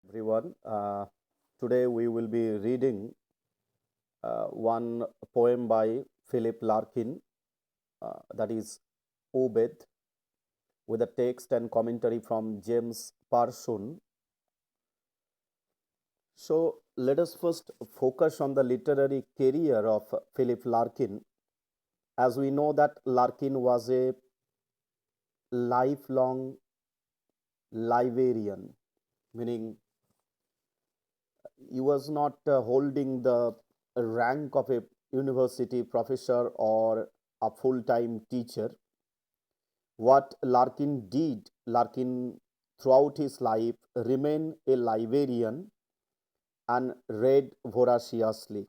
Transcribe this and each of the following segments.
everyone. Today we will be reading one poem by Philip Larkin, that is Obed, with a text and commentary from James Parson. So let us first focus on the literary career of Philip Larkin. As we know that Larkin was a lifelong librarian, meaning he was not holding the rank of a university professor or a full time teacher. What Larkin did, Larkin throughout his life remained a librarian and read voraciously.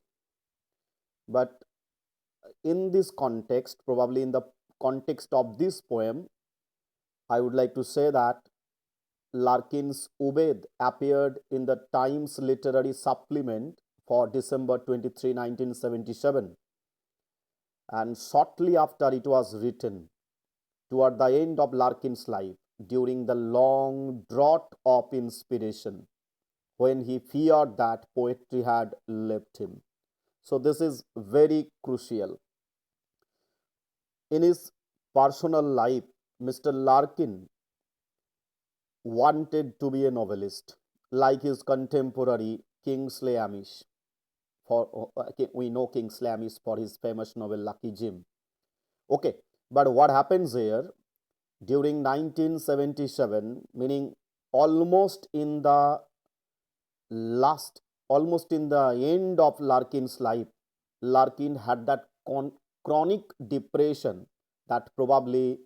But in this context, probably in the context of this poem, I would like to say that Larkin's Ubed appeared in the Times Literary Supplement for December 23, 1977, and shortly after it was written, toward the end of Larkin's life, during the long drought of inspiration, when he feared that poetry had left him. So, this is very crucial. In his personal life, Mr. Larkin wanted to be a novelist, like his contemporary Kingsley Amis. We know Kingsley Amis for his famous novel Lucky Jim. Okay, but what happens here during 1977, meaning almost in the almost in the end of Larkin's life, Larkin had that chronic depression that probably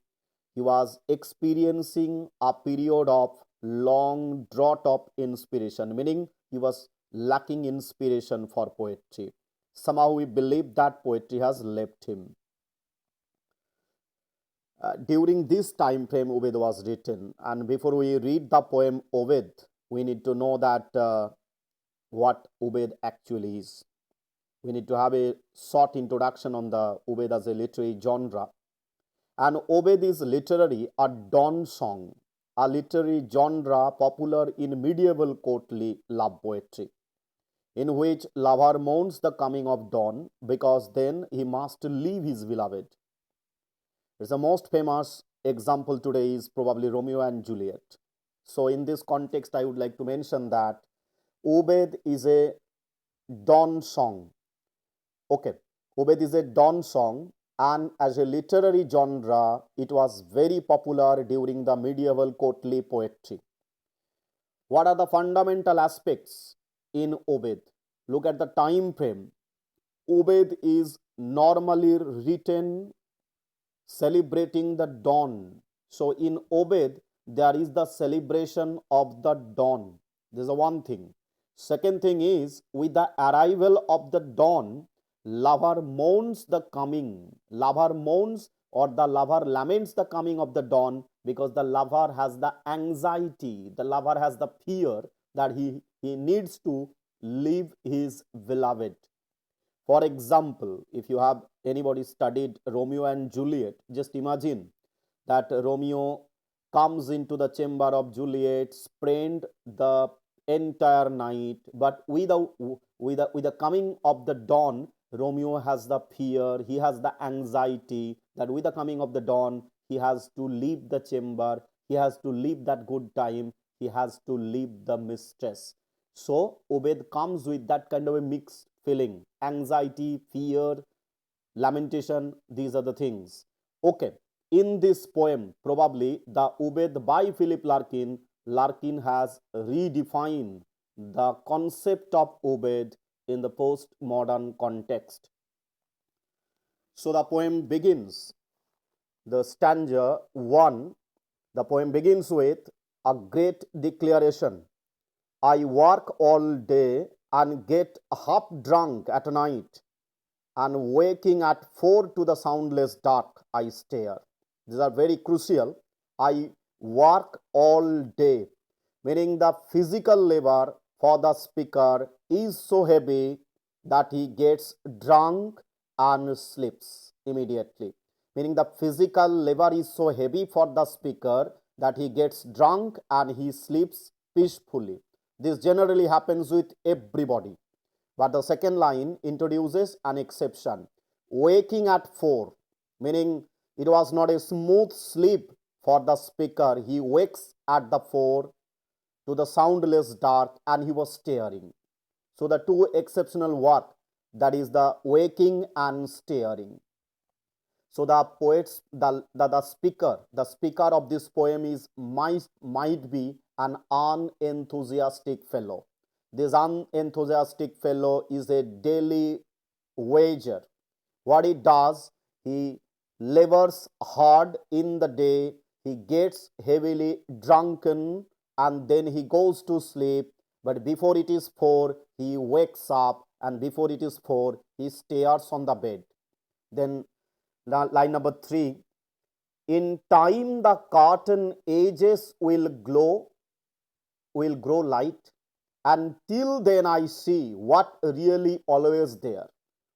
he was experiencing a period of long drought of inspiration, meaning he was lacking inspiration for poetry. Somehow we believe that poetry has left him. During this time frame, Obed was written, and before we read the poem Obed, we need to know that what Obed actually is. We need to have a short introduction on the Obed as a literary genre. And Obed is literally a dawn song, a literary genre popular in medieval courtly love poetry, in which lover mourns the coming of dawn because then he must leave his beloved. It's the most famous example today is probably Romeo and Juliet. So, in this context, I would like to mention that Obed is a dawn song. Okay, Obed is a dawn song, and as a literary genre, it was very popular during the medieval courtly poetry. What are the fundamental aspects in Obed? Look at the time frame. Obed is normally written celebrating the dawn. So in Obed, there is the celebration of the dawn. This is the one thing. Second thing is, with the arrival of the dawn, lover mourns the coming. Lover mourns or the lover laments the coming of the dawn because the lover has the anxiety, the lover has the fear that he needs to leave his beloved. For example, if you have anybody studied Romeo and Juliet, just imagine that Romeo comes into the chamber of Juliet, spent the entire night, but with the coming of the dawn, Romeo has the fear, he has the anxiety that with the coming of the dawn, he has to leave the chamber, he has to leave that good time, he has to leave the mistress. So Obed comes with that kind of a mixed feeling, anxiety, fear, lamentation. These are the things. Okay, in this poem, probably the Obed by Philip Larkin, Larkin has redefined the concept of Obed in the postmodern context. So the poem begins, the stanza 1, the poem begins with a great declaration. I work all day and get half drunk at night, and waking at 4 to the soundless dark, I stare. These are very crucial. I work all day, meaning the physical labor for the speaker is so heavy that he gets drunk and sleeps immediately. Meaning the physical labor is so heavy for the speaker that he gets drunk and he sleeps peacefully. This generally happens with everybody. But the second line introduces an exception. Waking at 4, meaning it was not a smooth sleep for the speaker. He wakes at the 4 to the soundless dark and he was staring. So the two exceptional work, that is the waking and staring. So the poets, the speaker of this poem is might be an unenthusiastic fellow. This unenthusiastic fellow is a daily wager. What he does, he labors hard in the day, he gets heavily drunken, and then he goes to sleep. But before it is 4, he wakes up, and before it is 4, he stares on the bed. Then line number 3, in time the cotton edges will grow light, and till then I see what really always there.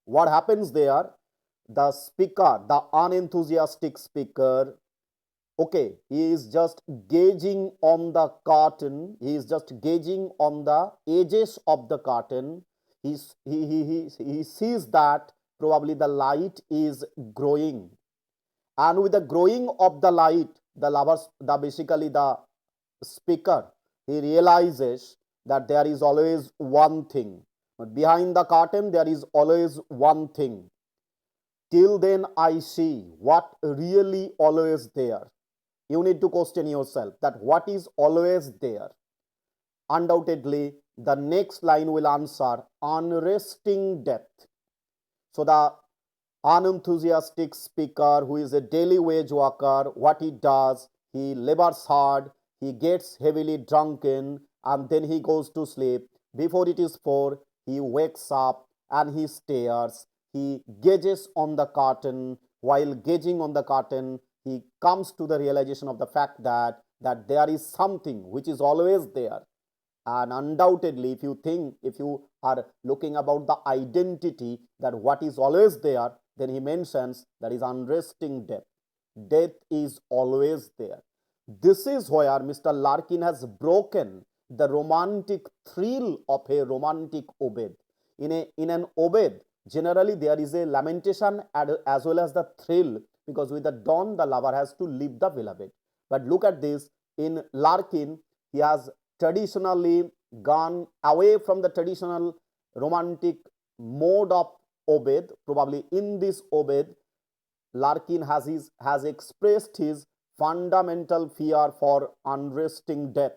What happens there? The speaker, the unenthusiastic speaker, okay, he is just gauging on the cotton, he is just gauging on the edges of the cotton. He sees that probably the light is growing, and with the growing of the light, the speaker, he realizes that there is always one thing. Behind the curtain, there is always one thing. Till then, I see what really always there. You need to question yourself that what is always there. Undoubtedly, the next line will answer unresting death. So the unenthusiastic speaker, who is a daily wage worker, what he does, he labors hard, he gets heavily drunken, and then he goes to sleep. Before it is 4, he wakes up and he stares. He gauges on the curtain. While gauging on the curtain, he comes to the realization of the fact that there is something which is always there. And undoubtedly, if you are looking about the identity, that what is always there, then he mentions that is unresting death. Death is always there. This is where Mr. Larkin has broken the romantic thrill of a romantic obed. In an obed, generally there is a lamentation as well as the thrill, because with the dawn the lover has to leave the beloved. But look at this, in Larkin, he has traditionally gone away from the traditional romantic mode of obed. Probably in this obed, Larkin has expressed his fundamental fear for unresting death.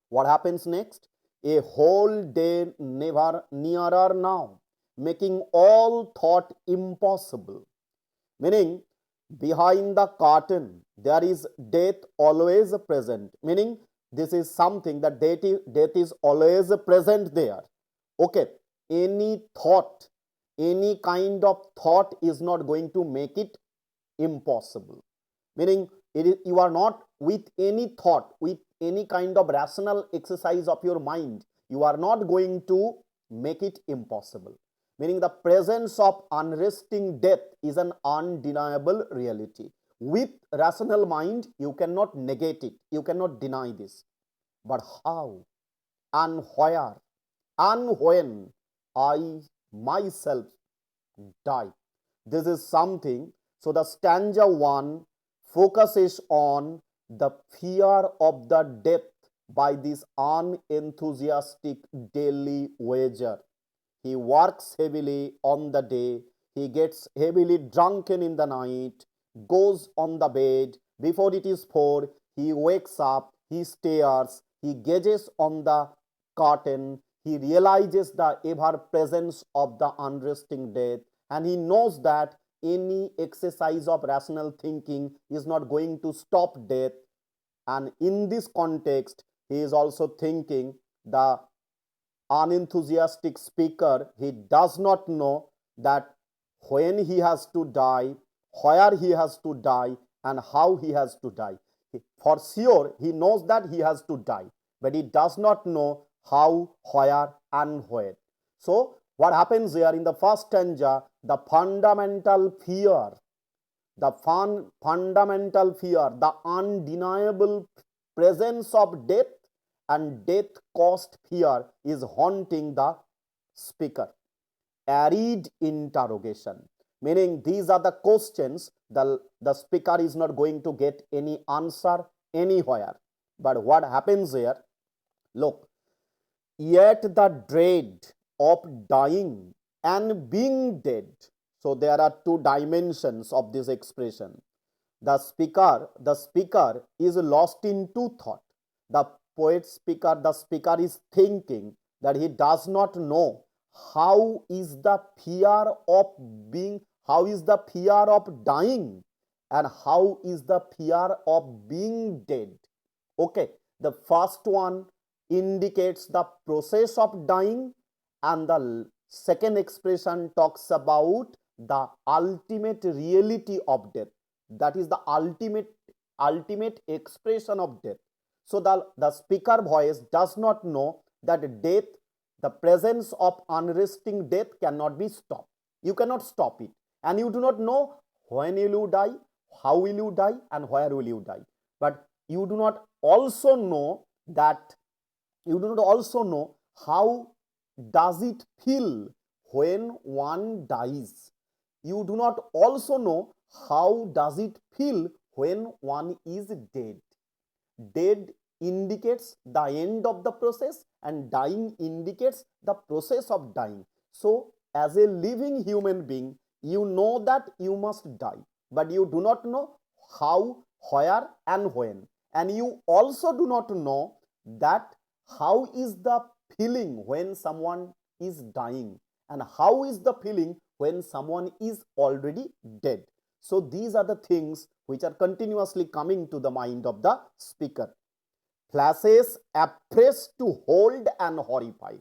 What happens next? A whole day never nearer now, making all thought impossible. Meaning, behind the curtain, there is death always present. Meaning, this is something that death is always present there. Okay, any thought, any kind of thought is not going to make it impossible. Meaning, you are not with any thought, with any kind of rational exercise of your mind, you are not going to make it impossible. Meaning, the presence of unresting death is an undeniable reality. With rational mind, you cannot negate it, you cannot deny this. But how and where and when I myself die? This is something. So the stanza 1 focuses on the fear of the death by this unenthusiastic daily wager. He works heavily on the day, he gets heavily drunken in the night, goes on the bed. Before it is 4, he wakes up, he stares, he gazes on the curtain, he realizes the ever presence of the unresting death, and he knows that any exercise of rational thinking is not going to stop death. And in this context, he is also thinking the unenthusiastic speaker, he does not know that when he has to die, where he has to die, and how he has to die. For sure, he knows that he has to die, but he does not know how, where, and when. So, what happens here in the first stanza, the fundamental fear, the fundamental fear, the undeniable presence of death, and death caused fear is haunting the speaker. Arid interrogation, meaning these are the questions the speaker is not going to get any answer anywhere. But what happens here? Look, yet the dread of dying and being dead. So there are two dimensions of this expression. The speaker is lost in two thought. The the speaker is thinking that he does not know how is the fear of being, how is the fear of dying, and how is the fear of being dead. Okay, the first one indicates the process of dying, and the second expression talks about the ultimate reality of death. That is the ultimate expression of death. So the speaker voice does not know that death, the presence of unresting death cannot be stopped. You cannot stop it, and you do not know when will you die, how will you die, and where will you die. But you do not also know that, you do not also know how does it feel when one dies. You do not also know how does it feel when one is dead. Dead indicates the end of the process, and dying indicates the process of dying. So as a living human being, you know that you must die, but you do not know how, where, and when. And you also do not know that how is the feeling when someone is dying, and how is the feeling when someone is already dead. So these are the things which are continuously coming to the mind of the speaker. Flashes appraised to hold and horrify.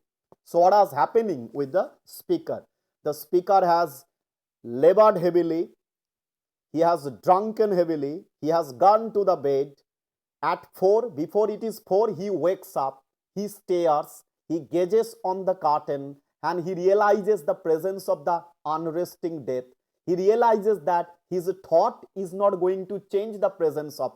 So what is happening with the speaker? The speaker has labored heavily, he has drunken heavily, he has gone to the bed. At 4, before it is 4, he wakes up, he stares, he gazes on the curtain, and he realizes the presence of the unresting death. He realizes that his thought is not going to change the presence of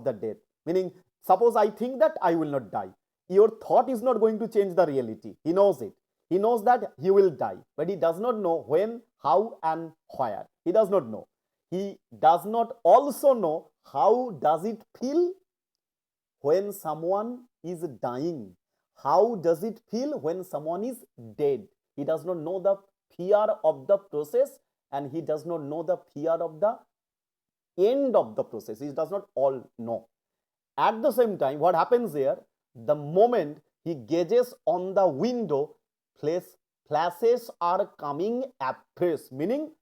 the death. Meaning, suppose I think that I will not die. Your thought is not going to change the reality. He knows it. He knows that he will die, but he does not know when, how, and where. He does not know. He does not also know how does it feel when someone is dying. How does it feel when someone is dead? He does not know the fear of the process, and he does not know the fear of the end of the process. He does not all know. At the same time, what happens here? The moment he gazes on the window, flashes are coming afresh. Meaning,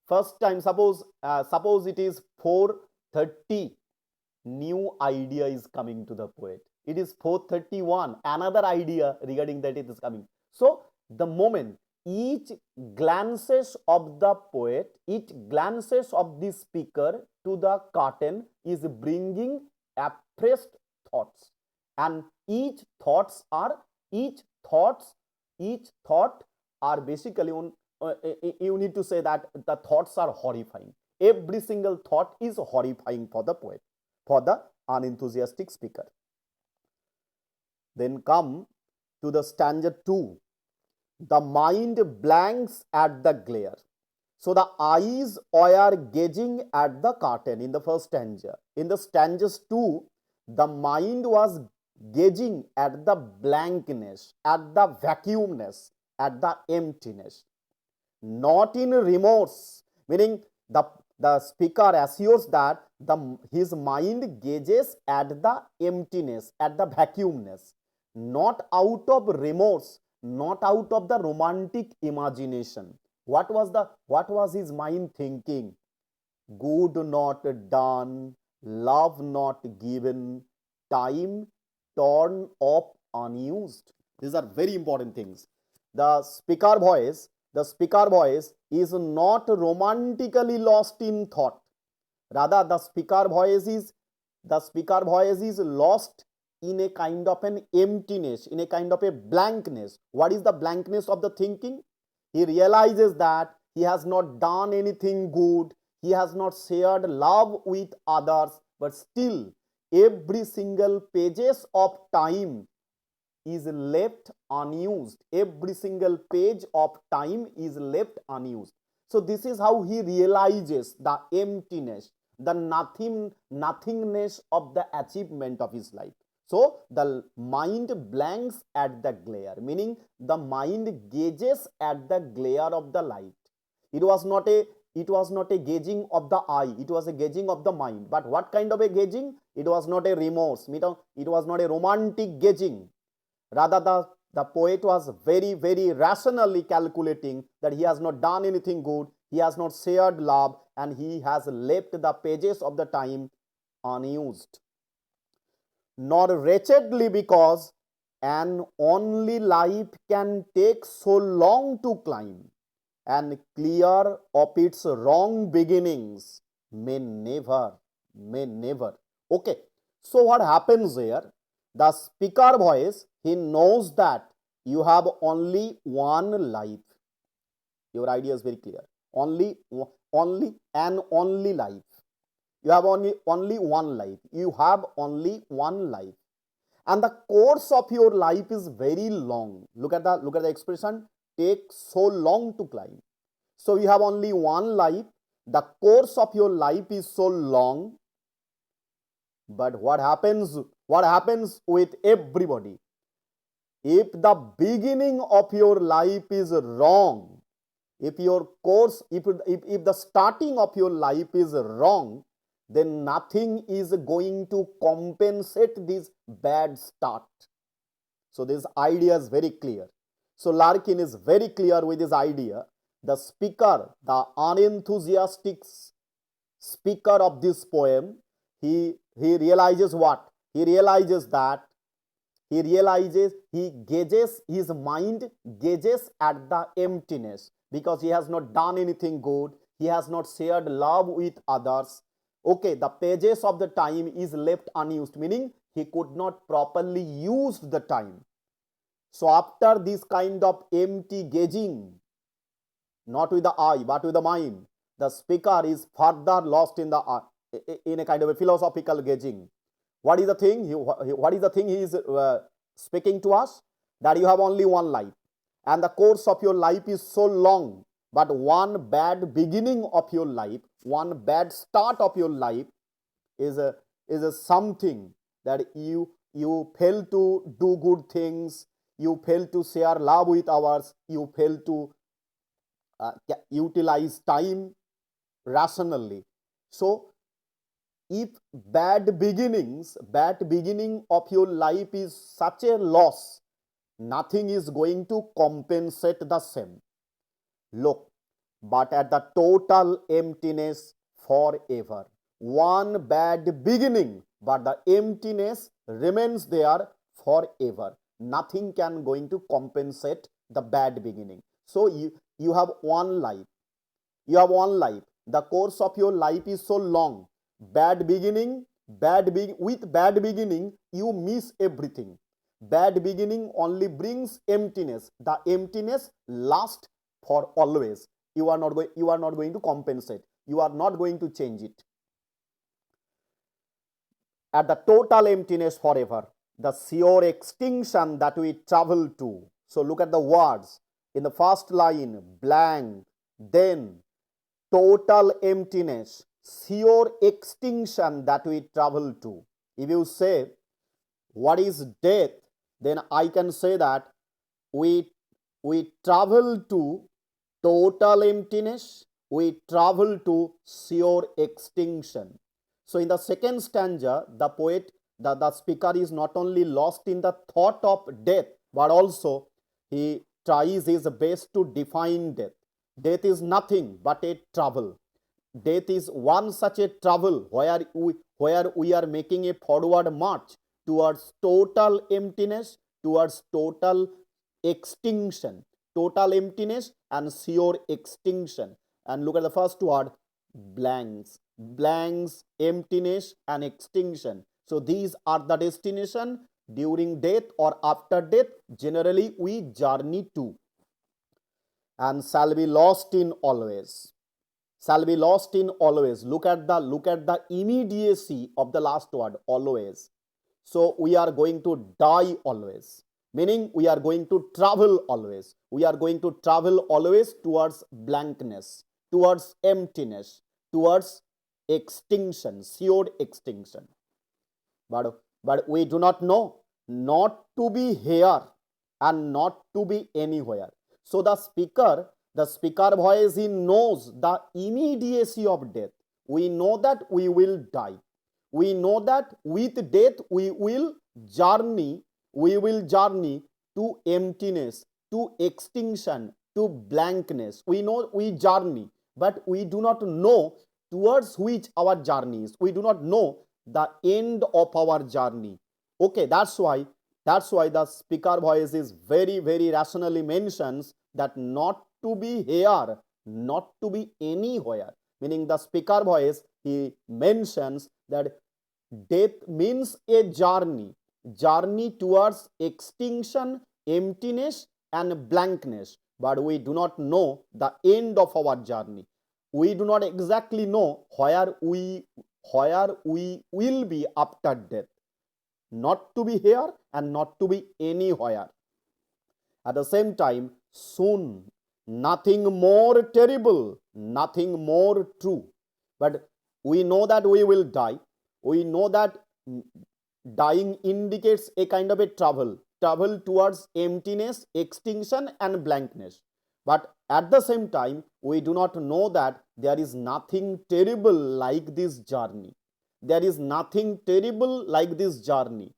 first time, suppose it is 4:30, new idea is coming to the poet. It is 4:31, another idea regarding that it is coming. So the moment each glances of the poet, each glances of the speaker to the curtain is bringing appraised thoughts, and each thought are basically on, you need to say that the thoughts are horrifying. Every single thought is horrifying for the poet, for the unenthusiastic speaker. Then come to the stanza 2. The mind blanks at the glare. So the eyes are gazing at the curtain in the first stanza. In the stanzas 2, the mind was gazing at the blankness, at the vacuumness, at the emptiness. Not in remorse, meaning the speaker assures that his mind gazes at the emptiness, at the vacuumness, not out of remorse, not out of the romantic imagination. What was his mind thinking? Good not done, love not given, time torn up unused. These are very important things. The speaker voice is not romantically lost in thought. Rather, the speaker voice is lost in a kind of an emptiness, in a kind of a blankness. What is the blankness of the thinking? He realizes that he has not done anything good, he has not shared love with others, but still every single pages of time is left unused. Every single page of time is left unused. So this is how he realizes the emptiness, the nothingness of the achievement of his life. So the mind blanks at the glare, meaning the mind gazes at the glare of the light. It was not a gazing of the eye, it was a gazing of the mind. But what kind of a gazing? It was not a remorse, it was not a romantic gazing. Rather, the poet was very, very rationally calculating that he has not done anything good, he has not shared love, and he has left the pages of the time unused. Nor wretchedly, because an only life can take so long to climb, and clear of its wrong beginnings may never. Okay, so what happens here? The speaker voice, he knows that you have only one life. Your idea is very clear. Only life. You have only one life. You have only one life. And the course of your life is very long. Look at the expression, take so long to climb. So you have only one life. The course of your life is so long. But what happens with everybody? If the beginning of your life is wrong, if your course, if the starting of your life is wrong, then nothing is going to compensate this bad start. So this idea is very clear. So Larkin is very clear with his idea. The speaker, the unenthusiastic speaker of this poem, he realizes what? He realizes he gauges, his mind gauges at the emptiness, because he has not done anything good, he has not shared love with others. Okay, the pages of the time is left unused, meaning he could not properly use the time. So after this kind of empty gauging, not with the eye but with the mind, the speaker is further lost in a kind of a philosophical gauging. What is the thing? He is speaking to us? That you have only one life, and the course of your life is so long. But one bad beginning of your life, one bad start of your life is a something that you fail to do good things, you fail to share love with others, you fail to utilize time rationally. So if bad beginning of your life is such a loss, nothing is going to compensate the same. Look, but at the total emptiness forever. One bad beginning, but the emptiness remains there forever. Nothing can going to compensate the bad beginning. So you have one life. You have one life. The course of your life is so long. With bad beginning, you miss everything. Bad beginning only brings emptiness. The emptiness lasts for always. You are not going to compensate. You are not going to change it. At the total emptiness forever, the sure extinction that we travel to. So look at the words. In the first line, blank, then total emptiness, sure extinction that we travel to. If you say, what is death? Then I can say that we travel to total emptiness, we travel to sure extinction. So in the second stanza, the poet, the speaker is not only lost in the thought of death, but also he tries his best to define death. Death is nothing but a travel. Death is one such a travel where we are making a forward march towards total emptiness, towards total extinction. Total emptiness and sure extinction. And look at the first word, blanks. Blanks, emptiness and extinction. So these are the destination during death or after death generally we journey to, and shall be lost in always. shall be lost in always. Look at the immediacy of the last word, always. So we are going to die always, meaning we are going to travel always. We are going to travel always towards blankness, towards emptiness, towards extinction, sure extinction. But we do not know not to be here and not to be anywhere. So the speaker voice, he knows the immediacy of death. We know that we will die. We know that with death we will journey to emptiness, to extinction, to blankness. We know we journey, but we do not know towards which our journey is. We do not know the end of our journey. Okay, that's why the speaker voice is very, very rationally mentions that not to be here, not to be anywhere. Meaning the speaker voice, he mentions that death means a journey towards extinction, emptiness, and blankness. But we do not know the end of our journey. We do not exactly know where we will be after death. Not to be here and not to be anywhere. At the same time, soon, nothing more terrible, nothing more true. But we know that we will die. We know that dying indicates a kind of a travel towards emptiness, extinction, and blankness. But at the same time, we do not know that there is nothing terrible like this journey. There is nothing terrible like this journey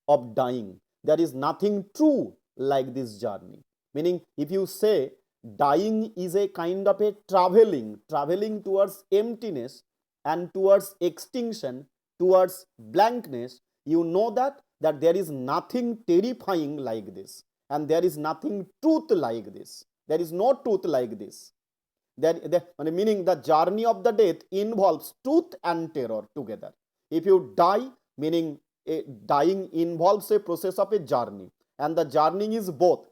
of dying. There is nothing true like this journey. Meaning, if you say dying is a kind of a traveling towards emptiness and towards extinction, towards blankness, you know that there is nothing terrifying like this, and there is nothing truth like this. There is no truth like this. Meaning the journey of the death involves truth and terror together. If you die, meaning dying involves a process of a journey, and the journey is both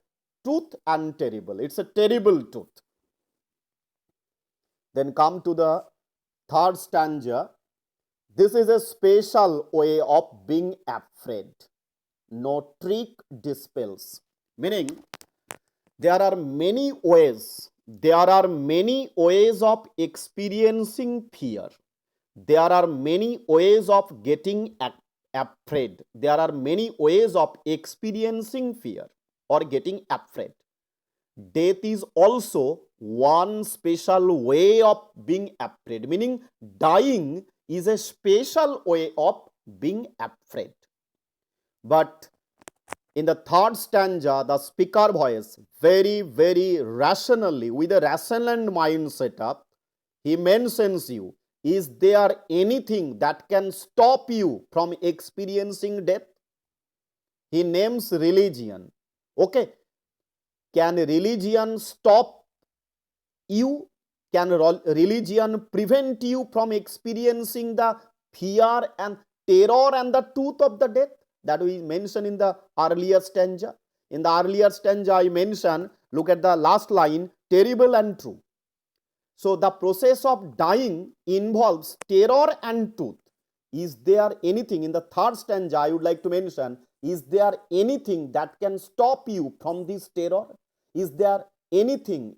truth and terrible. It's a terrible truth. Then come to the third stanza. This is a special way of being afraid. No trick dispels. Meaning, there are many ways of experiencing fear. There are many ways of getting afraid. There are many ways of experiencing fear or getting afraid. Death is also one special way of being afraid. Meaning, dying is a special way of being afraid. But in the third stanza, the speaker voice, very, very rationally, with a rational mind setup, he mentions you. Is there anything that can stop you from experiencing death? He names religion. Okay. Can religion stop you? Can religion prevent you from experiencing the fear and terror and the truth of the death that we mentioned in the earlier stanza? In the earlier stanza, I mentioned, look at the last line, terrible and true. So the process of dying involves terror and truth. Is there anything, in the third stanza I would like to mention, is there anything that can stop you from this terror? Is there anything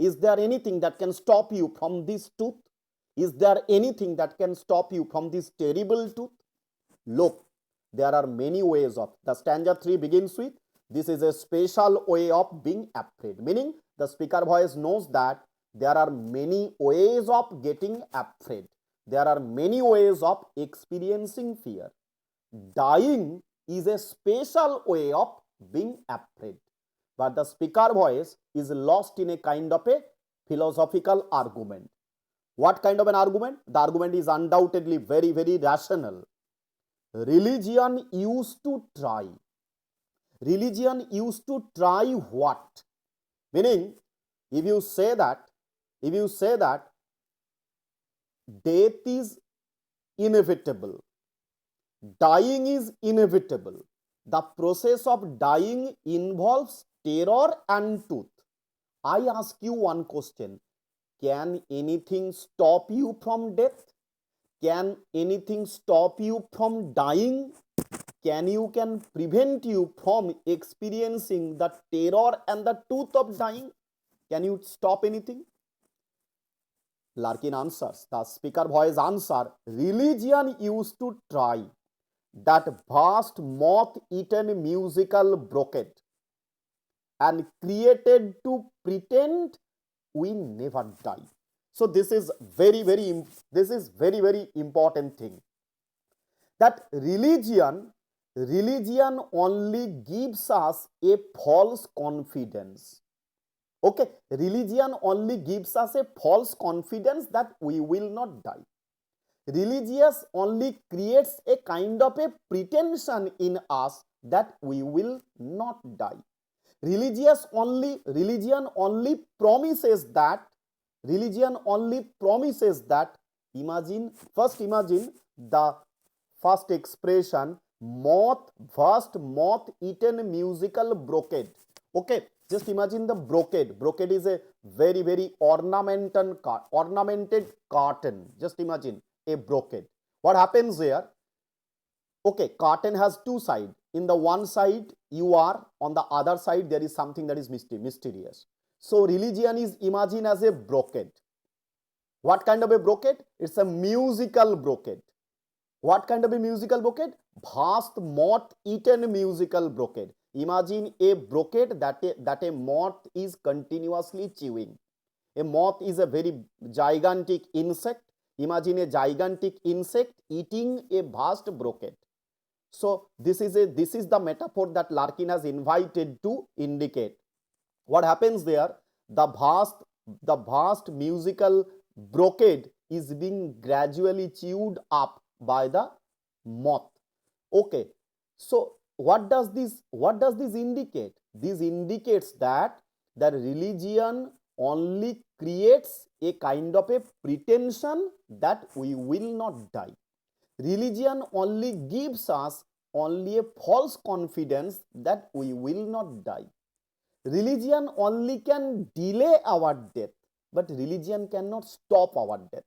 that can stop you from this truth? Is there anything that can stop you from this terrible truth? Look, there are many ways of. The stanza 3 begins with, this is a special way of being afraid. Meaning, the speaker voice knows that there are many ways of getting afraid. There are many ways of experiencing fear. Dying is a special way of being afraid. But the speaker voice is lost in a kind of a philosophical argument. What kind of an argument? The argument is undoubtedly very, very rational. Religion used to try. Religion used to try what? Meaning, if you say that death is inevitable, dying is inevitable, the process of dying involves terror and truth. I ask you one question. can anything stop you from death? Can anything stop you from dying? Can prevent you from experiencing the terror and the truth of dying? Can you stop anything? Larkin answers, the speaker voice answer, religion used to try that vast moth-eaten musical brocade and created to pretend we never die. So this is very very important thing, that religion only gives us a false confidence. Okay, religion only gives us a false confidence that we will not die. Religious only creates a kind of a pretension in us that we will not die. Religion only promises that, imagine the first expression, vast moth eaten musical brocade. Okay, just imagine the brocade. Brocade is a very ornamented curtain. Just imagine a brocade. What happens here? Okay, curtain has two sides. In the one side you are, on the other side there is something that is mysterious. So religion is imagined as a brocade. What kind of a brocade? It's a musical brocade. What kind of a musical brocade? Vast moth-eaten musical brocade. Imagine a brocade that a moth is continuously chewing. A moth is a very gigantic insect. Imagine a gigantic insect eating a vast brocade. So this is the metaphor that Larkin has invited to indicate. What happens there? The vast musical brocade is being gradually chewed up by the moth. Okay, so what does this indicate? This indicates that the religion only creates a kind of a pretension that we will not die. Religion only gives us only a false confidence that we will not die. Religion only can delay our death, but religion cannot stop our death.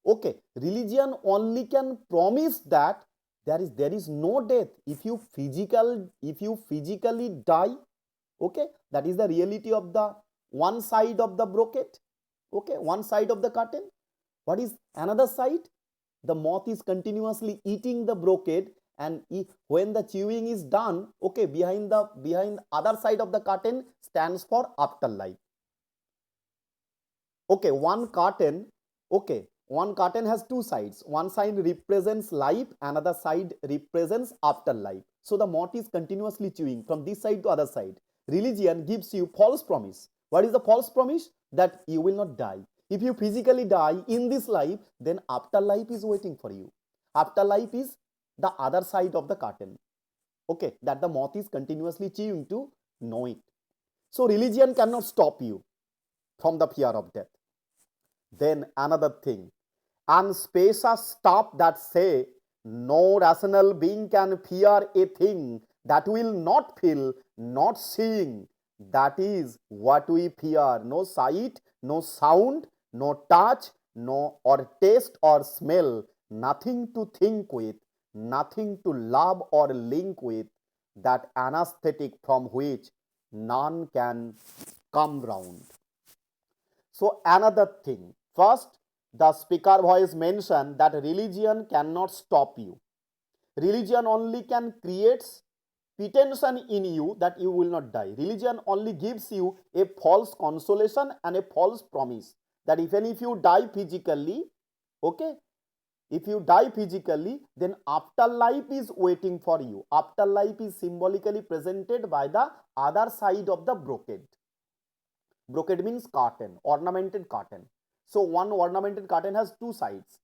Okay, religion only can promise that there is no death if you physically die. Okay, that is the reality of the one side of the brocade. Okay, one side of the curtain. What is another side? The moth is continuously eating the brocade, and when the chewing is done, okay, behind other side of the curtain stands for afterlife. Okay, one curtain has two sides. One side represents life, another side represents afterlife. So the moth is continuously chewing from this side to other side. Religion gives you false promise. What is the false promise? That you will not die. If you physically die in this life, then afterlife is waiting for you. Afterlife is the other side of the curtain. Okay, that the moth is continuously chewing to know it. So religion cannot stop you from the fear of death. Then another thing, and spacious stuff that say no rational being can fear a thing that will not feel, not seeing. That is what we fear. No sight, no sound, no touch, no or taste or smell, nothing to think with, nothing to love or link with, that anesthetic from which none can come round. So another thing, first the speaker voice mentioned that religion cannot stop you. Religion only can create pretension in you that you will not die. Religion only gives you a false consolation and a false promise that even if you die physically, okay, if you die physically, then afterlife is waiting for you. Afterlife is symbolically presented by the other side of the brocade. Brocade means curtain, ornamented curtain. So one ornamented curtain has two sides.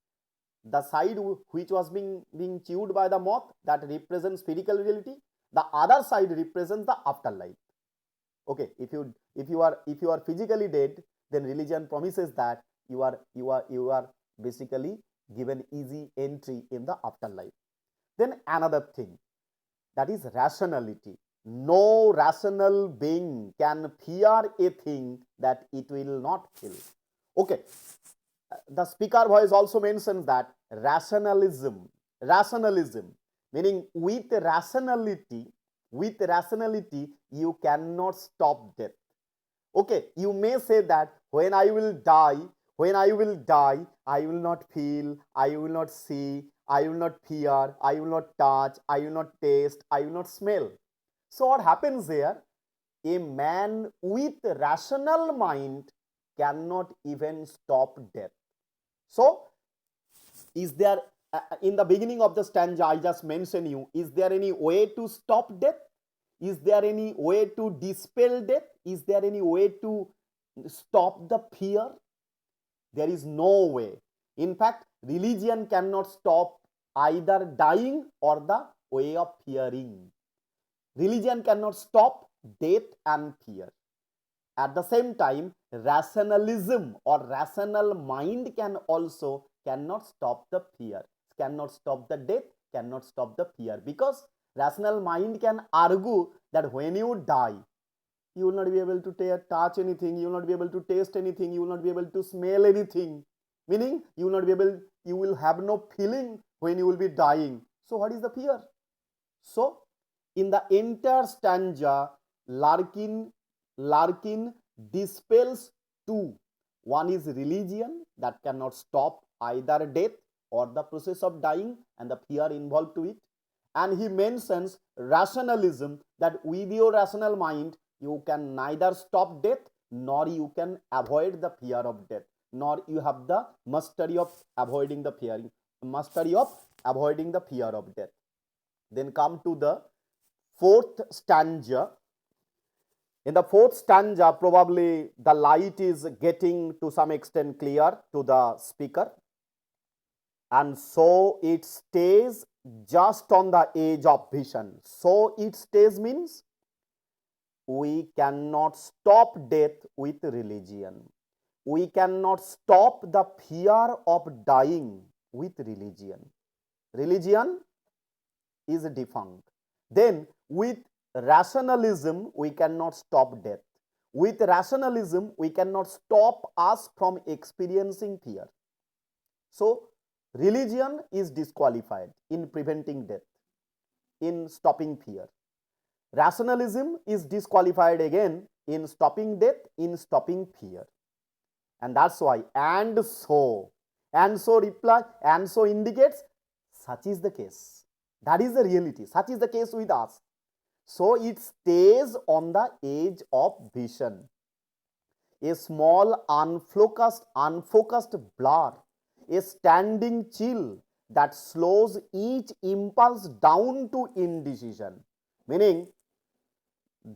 The side which was being chewed by the moth, that represents spherical reality. The other side represents the afterlife. Okay, if you are physically dead, then religion promises that you are basically given easy entry in the afterlife. Then another thing, that is rationality. No rational being can fear a thing that it will not feel. Okay, the speaker voice also mentions that rationalism, meaning with rationality, you cannot stop death. Okay, you may say that when I will die, I will not feel, I will not see, I will not fear, I will not touch, I will not taste, I will not smell. So, what happens here? A man with rational mind cannot even stop death. So, is there in the beginning of the stanza I just mentioned you, is there any way to stop death? Is there any way to dispel death? Is there any way to stop the fear? There is no way. In fact, religion cannot stop either dying or the way of fearing. Religion cannot stop death and fear. At the same time, rationalism or rational mind cannot stop the fear, cannot stop the death, cannot stop the fear, because rational mind can argue that when you die, you will not be able to touch anything, you will not be able to taste anything, you will not be able to smell anything, meaning you will have no feeling when you will be dying. So what is the fear? So in the entire stanza, Larkin dispels two. One is religion that cannot stop either death or the process of dying and the fear involved to it. And he mentions rationalism, that with your rational mind, you can neither stop death nor you can avoid the fear of death, nor you have the mastery of avoiding the fear of death. Then come to the fourth stanza. In the fourth stanza, probably the light is getting to some extent clear to the speaker, and so it stays just on the edge of vision. So it stays means we cannot stop death with religion. We cannot stop the fear of dying with religion. Religion is defunct. Then with rationalism, we cannot stop death. With rationalism, we cannot stop us from experiencing fear. So religion is disqualified in preventing death, in stopping fear. Rationalism is disqualified again in stopping death, in stopping fear. And that's why, and so indicates such is the case. That is the reality. Such is the case with us. So it stays on the edge of vision. A small unfocused blur, a standing chill that slows each impulse down to indecision. Meaning,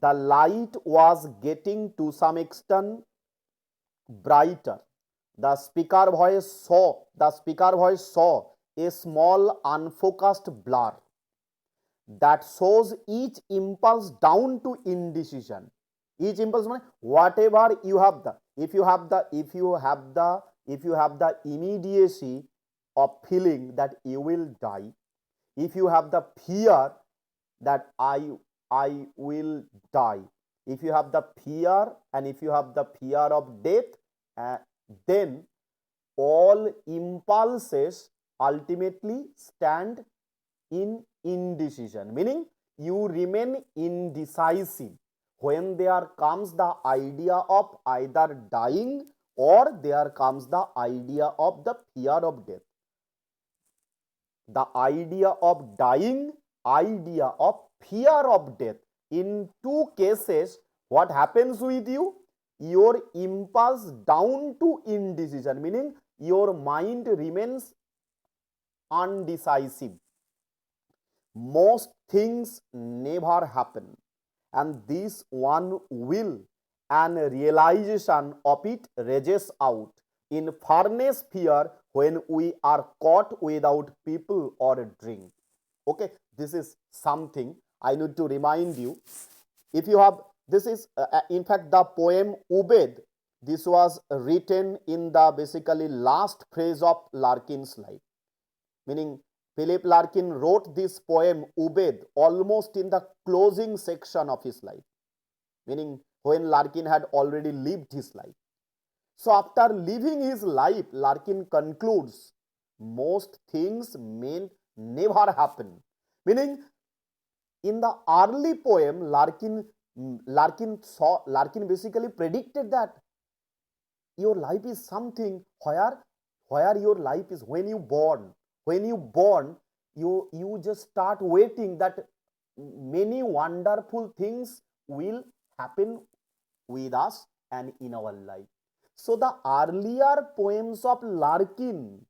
the light was getting to some extent brighter. The speaker voice saw a small unfocused blur that shows each impulse down to indecision. Each impulse means whatever you have the, if you have the immediacy of feeling that you will die, if you have the fear that I will die, if you have the fear and if you have the fear of death, then all impulses ultimately stand in indecision, meaning you remain indecisive when there comes the idea of either dying or there comes the idea of the fear of death. The idea of dying, idea of fear of death. In two cases, what happens with you? Your impulse down to indecision, meaning your mind remains undecisive. Most things never happen, and this one will, and realization of it rages out in furnace fear when we are caught without people or drink. Okay, this is something I need to remind you. If you have, this is in fact the poem Ubed. This was written in the basically last phase of Larkin's life, meaning Philip Larkin wrote this poem Ubed almost in the closing section of his life, meaning when Larkin had already lived his life. So after living his life, Larkin concludes most things may never happen. Meaning, in the early poem, Larkin basically predicted that your life is something where your life is when you born, you just start waiting that many wonderful things will happen with us and in our life. So the earlier poems of Larkin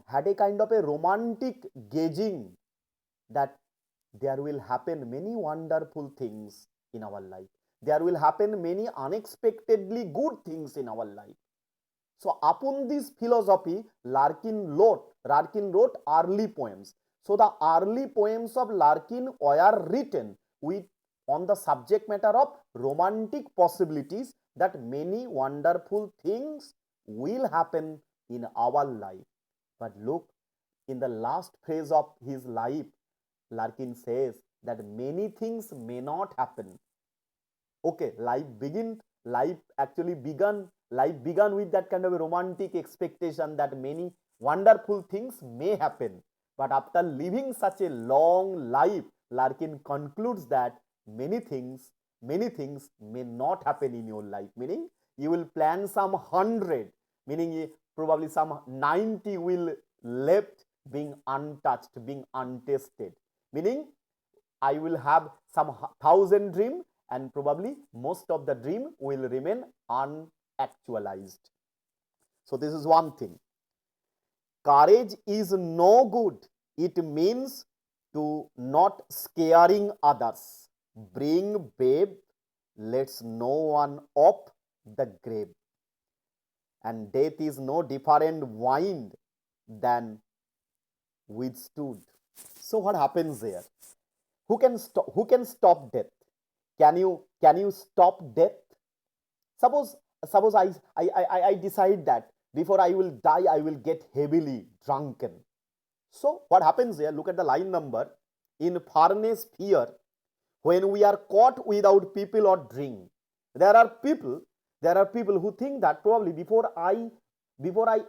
had a kind of a romantic gauging that there will happen many wonderful things in our life. There will happen many unexpectedly good things in our life. So upon this philosophy, Larkin wrote early poems. So the early poems of Larkin were written with on the subject matter of romantic possibilities that many wonderful things will happen in our life. But look, in the last phase of his life, Larkin says that many things may not happen. Okay, life began with that kind of a romantic expectation that many wonderful things may happen. But after living such a long life, Larkin concludes that many things may not happen in your life. Meaning, you will plan some 100, meaning probably some 90 will left being untouched, being untested. Meaning, I will have some 1,000 dream and probably most of the dream will remain unactualized. So this is one thing. Courage is no good. It means to not scaring others. Bring babe, lets no one up the grave. And death is no different wind than withstood. So what happens there? Who can stop death? Can you stop death? Suppose I decide that before I will die I will get heavily drunken. So what happens here? Look at the line number. In furnace fear, when we are caught without people or drink, there are people who think that probably before I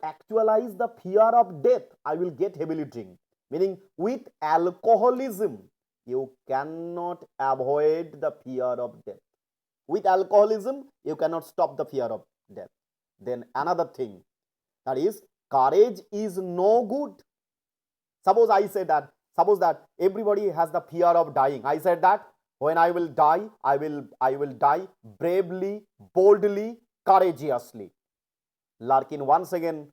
actualize the fear of death, I will get heavily drink. Meaning, with alcoholism, you cannot avoid the fear of death. With alcoholism, you cannot stop the fear of death. Then another thing, that is, courage is no good. Suppose that everybody has the fear of dying. I said that when I will die, I will die bravely, boldly, courageously. Larkin once again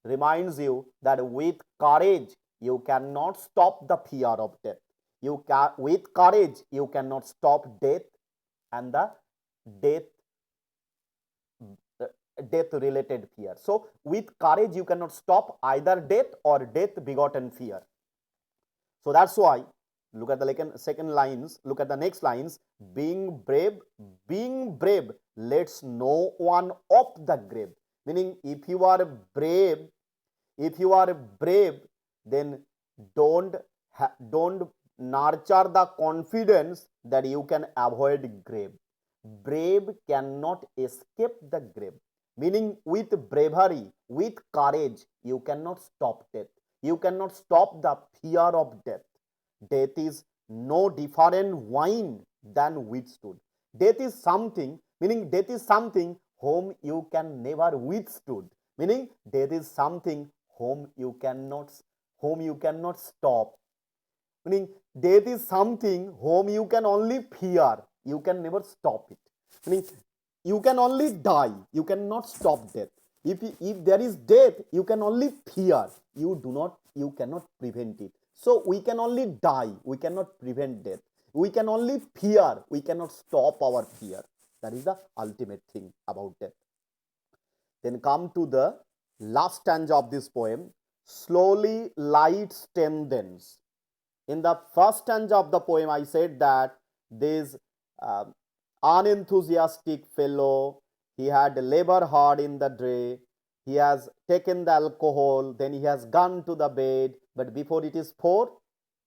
reminds you that with courage you cannot stop the fear of death. With courage you cannot stop death and the death related fear. So with courage you cannot stop either death or death begotten fear. So that's why look at the second lines, look at the next lines. Being brave lets no one off the grave. Meaning, if you are brave, then don't nurture the confidence that you can avoid grave. Brave cannot escape the grave. Meaning, with bravery, with courage, you cannot stop death. You cannot stop the fear of death. Death is no different wine than withstood. Death is something whom you can never withstood. Meaning, death is something whom you cannot stop. Meaning, death is something whom you can only fear. You can never stop it. Meaning, you can only die. You cannot stop death. If there is death, you can only fear. You cannot prevent it. So we can only die. We cannot prevent death. We can only fear. We cannot stop our fear. That is the ultimate thing about death. Then come to the last stanza of this poem. Slowly light strengthens. In the first stanza of the poem, I said that this unenthusiastic fellow, he had labor hard in the day, he has taken the alcohol, then he has gone to the bed, but before it is 4,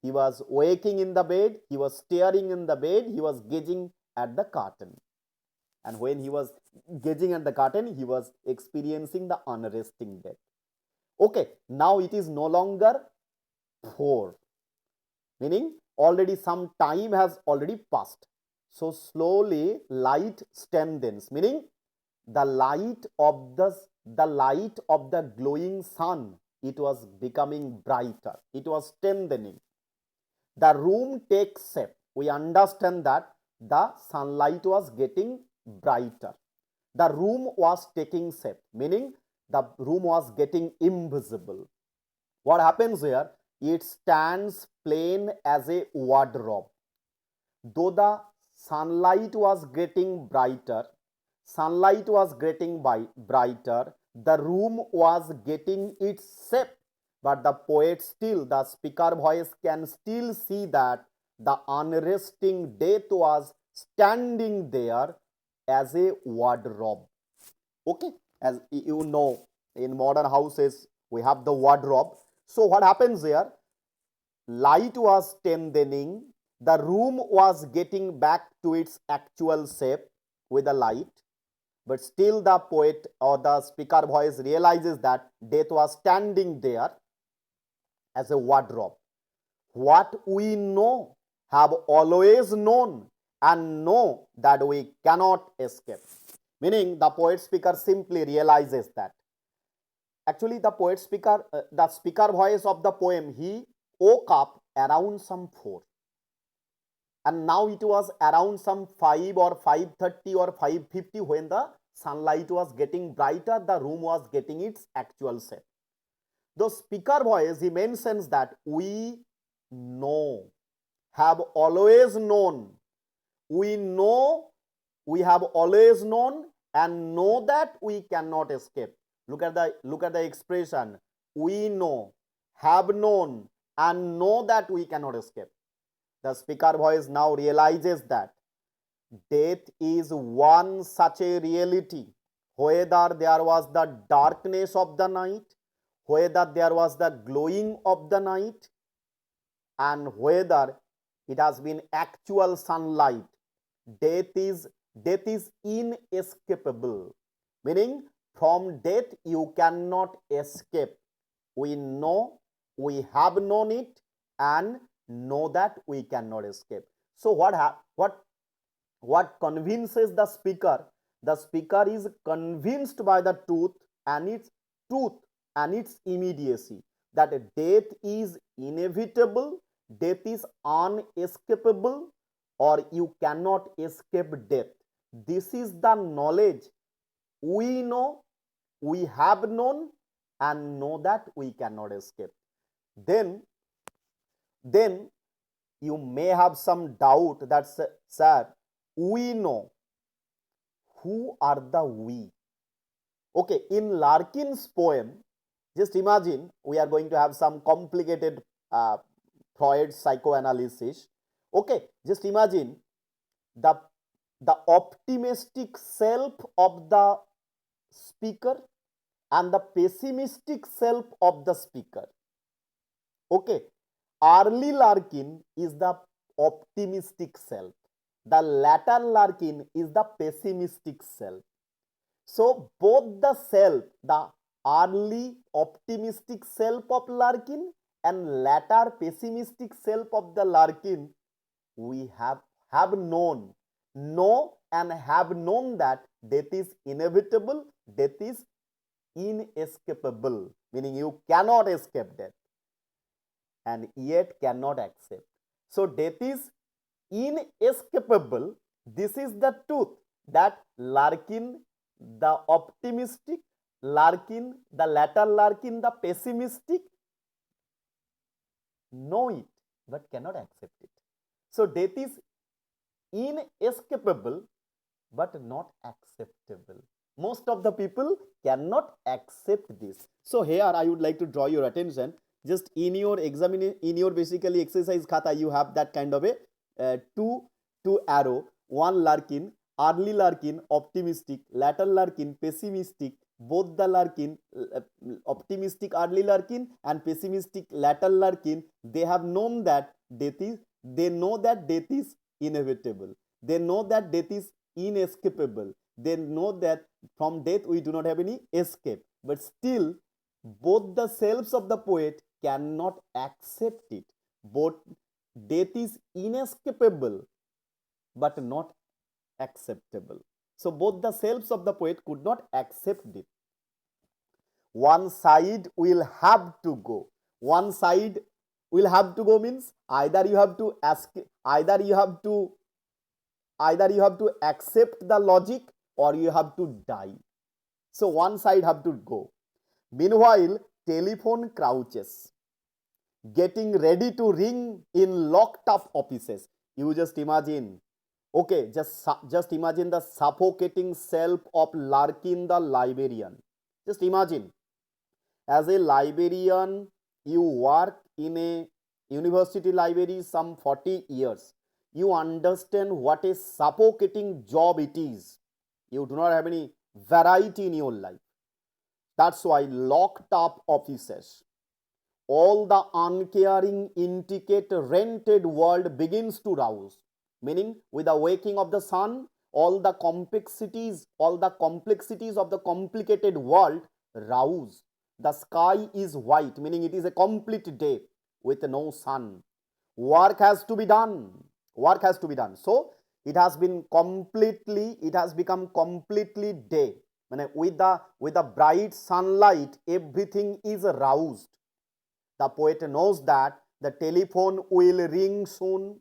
he was waking in the bed, he was staring in the bed, he was gazing at the curtain. And when he was gazing at the curtain, he was experiencing the unresting death. Okay, now it is no longer 4, meaning already some time has already passed. So slowly light strengthens, meaning the light of the glowing sun, it was becoming brighter, it was strengthening. The room takes shape. We understand that the sunlight was getting brighter. The room was taking shape, meaning the room was getting invisible. What happens here? It stands plain as a wardrobe. Though the sunlight was getting brighter, the room was getting its shape, but the poet still, the speaker voice can still see that the unresting death was standing there as a wardrobe. Okay, as you know, in modern houses we have the wardrobe. So what happens here? Light was strengthening, the room was getting back to its actual shape with the light, but still the poet or the speaker voice realizes that death was standing there as a wardrobe. What we know, have always known, and know that we cannot escape. Meaning the poet speaker simply realizes that. Actually, the speaker voice of the poem, he woke up around some 4, and now it was around some 5 or 5:30 or 5:50 when the sunlight was getting brighter, the room was getting its actual shape. The speaker voice, he mentions that we know, have always known, we know, we have always known, and know that we cannot escape. Look at the expression, we know, have known, and know that we cannot escape. The speaker voice now realizes that death is one such a reality, whether there was the darkness of the night, whether there was the glowing of the night, and whether it has been actual sunlight. Death is inescapable, meaning from death you cannot escape. We know, we have known it, and know that we cannot escape. So what convinces the speaker? The speaker is convinced by the truth and its immediacy, that death is inevitable, death is unescapable, or you cannot escape death. This is the knowledge we know, we have known, and know that we cannot escape. Then you may have some doubt that, sir, we know. Who are the we? Okay, in Larkin's poem, just imagine we are going to have some complicated Freud psychoanalysis. Okay, just imagine the optimistic self of the speaker and the pessimistic self of the speaker. Okay, early Larkin is the optimistic self, the latter Larkin is the pessimistic self. So both the self, the early optimistic self of Larkin and latter pessimistic self of the Larkin, we have known, know and have known that death is inevitable, death is inescapable, meaning you cannot escape death, and yet cannot accept. So death is inescapable. This is the truth that Larkin, the optimistic, Larkin, the latter Larkin, the pessimistic, know it but cannot accept it. So death is inescapable but not acceptable. Most of the people cannot accept this. So here I would like to draw your attention. Just in your examine, in your basically exercise khata, you have that kind of a two arrow. One Larkin, early Larkin, optimistic, latter Larkin, pessimistic. Both the Larkin, optimistic early Larkin and pessimistic latter Larkin, they have known that death is, they know that death is inevitable. They know that death is inescapable. They know that from death we do not have any escape. But still, both the selves of the poet cannot accept it. Both death is inescapable but not acceptable. So both the selves of the poet could not accept it. One side will have to go. One side will have to go means either you have to ask, either you have to accept the logic or you have to die. So one side have to go. Meanwhile, telephone crouches, getting ready to ring in locked up offices. You just imagine. Okay, just imagine the suffocating self of Larkin the librarian. Just imagine, as a librarian, you work in a university library some 40 years. You understand what a suffocating job it is. You do not have any variety in your life. That's why locked up offices, all the uncaring, intricate, rented world begins to rouse. Meaning, with the waking of the sun, all the complexities of the complicated world rouse. The sky is white, meaning it is a complete day with no sun. Work has to be done. Work has to be done. So it has become completely day. With the bright sunlight, everything is roused. The poet knows that the telephone will ring soon.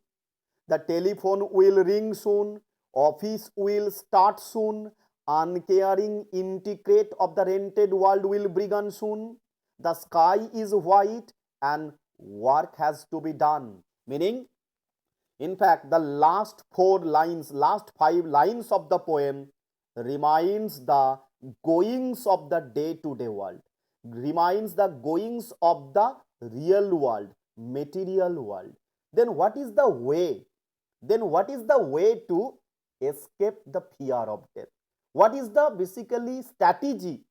The telephone will ring soon. Office will start soon. Uncaring intricate of the rented world will begin soon. The sky is white and work has to be done. Meaning, in fact, the last 5 lines of the poem reminds the goings of the day-to-day world, reminds the goings of the real world, material world. Then what is the way? Then what is the way to escape the fear of death? What is the basically strategy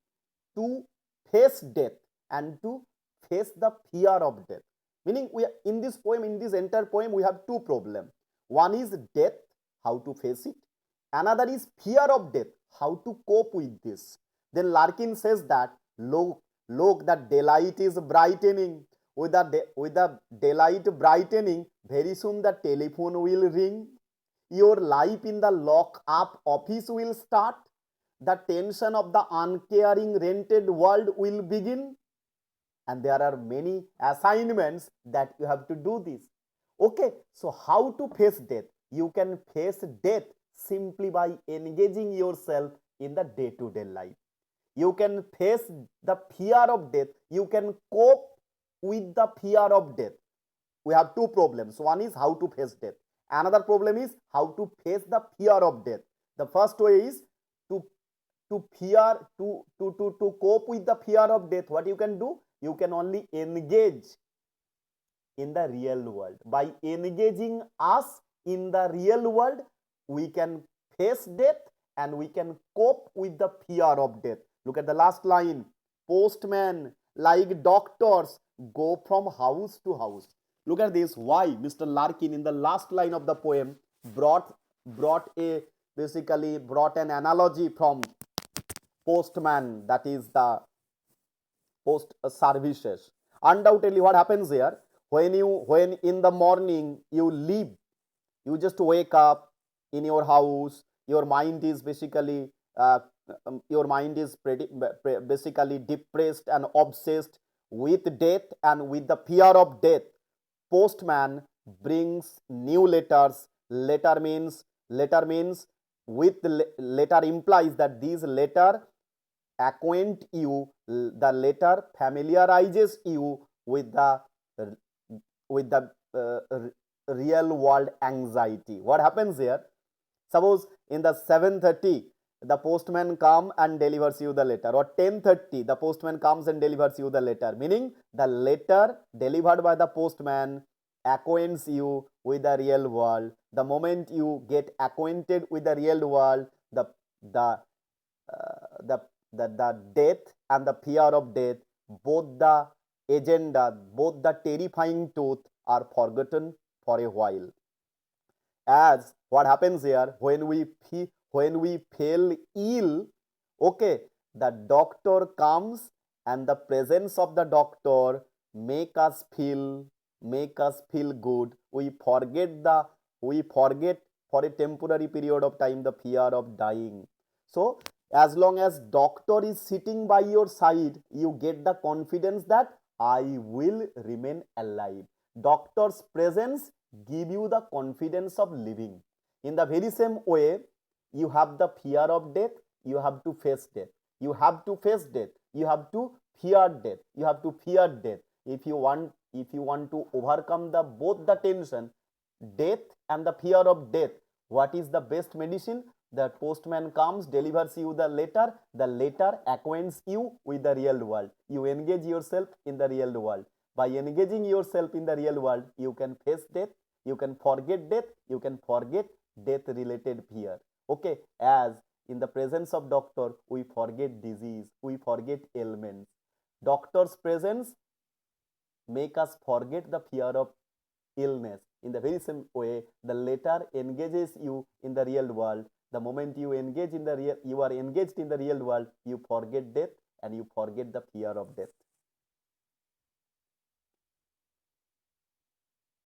to face death and to face the fear of death? Meaning, we in this poem, in this entire poem, we have two problems. One is death, how to face it. Another is fear of death, how to cope with this. Then Larkin says that, look, the daylight is brightening. With the daylight brightening, very soon the telephone will ring. Your life in the lock-up office will start. The tension of the uncaring rented world will begin. And there are many assignments that you have to do this. Okay, so how to face death? You can face death simply by engaging yourself in the day-to-day life. You can face the fear of death. You can cope with the fear of death. We have two problems. One is how to face death. Another problem is how to face the fear of death. The first way is to cope with the fear of death. What you can do? You can only engage in the real world. By engaging us in the real world, we can face death and we can cope with the fear of death. Look at the last line. Postmen, like doctors, go from house to house. Look at this. Why Mr. Larkin in the last line of the poem brought an analogy from postman, that is the post services. Undoubtedly, what happens here, when in the morning you leave, you just wake up in your house, your mind is basically basically depressed and obsessed with death and with the fear of death. Postman brings new letters. Letter means with letter implies that these letter acquaint you, the letter familiarizes you with the real world anxiety. What happens here? Suppose in the 7:30 the postman come and delivers you the letter, or 10:30 the postman comes and delivers you the letter, meaning the letter delivered by the postman acquaints you with the real world. The moment you get acquainted with the real world, the death and the fear of death, both the agenda, both the terrifying truth are forgotten for a while. As what happens here, when we when we feel ill, okay, the doctor comes, and the presence of the doctor make us feel good. We forget for a temporary period of time the fear of dying. So as long as doctor is sitting by your side, you get the confidence that I will remain alive. Doctor's presence give you the confidence of living. In the very same way, you have the fear of death, you have to face death. You have to face death. You have to fear death. You have to fear death. If you want to overcome the both the tension, death and the fear of death, what is the best medicine? The postman comes, delivers you the letter acquaints you with the real world. You engage yourself in the real world. By engaging yourself in the real world, you can face death, you can forget death, you can forget death related fear. Okay, as in the presence of doctor, we forget disease, we forget ailments. Doctor's presence make us forget the fear of illness. In the very same way, the letter engages you in the real world. The moment you engage in the real, you are engaged in the real world, you forget death and you forget the fear of death.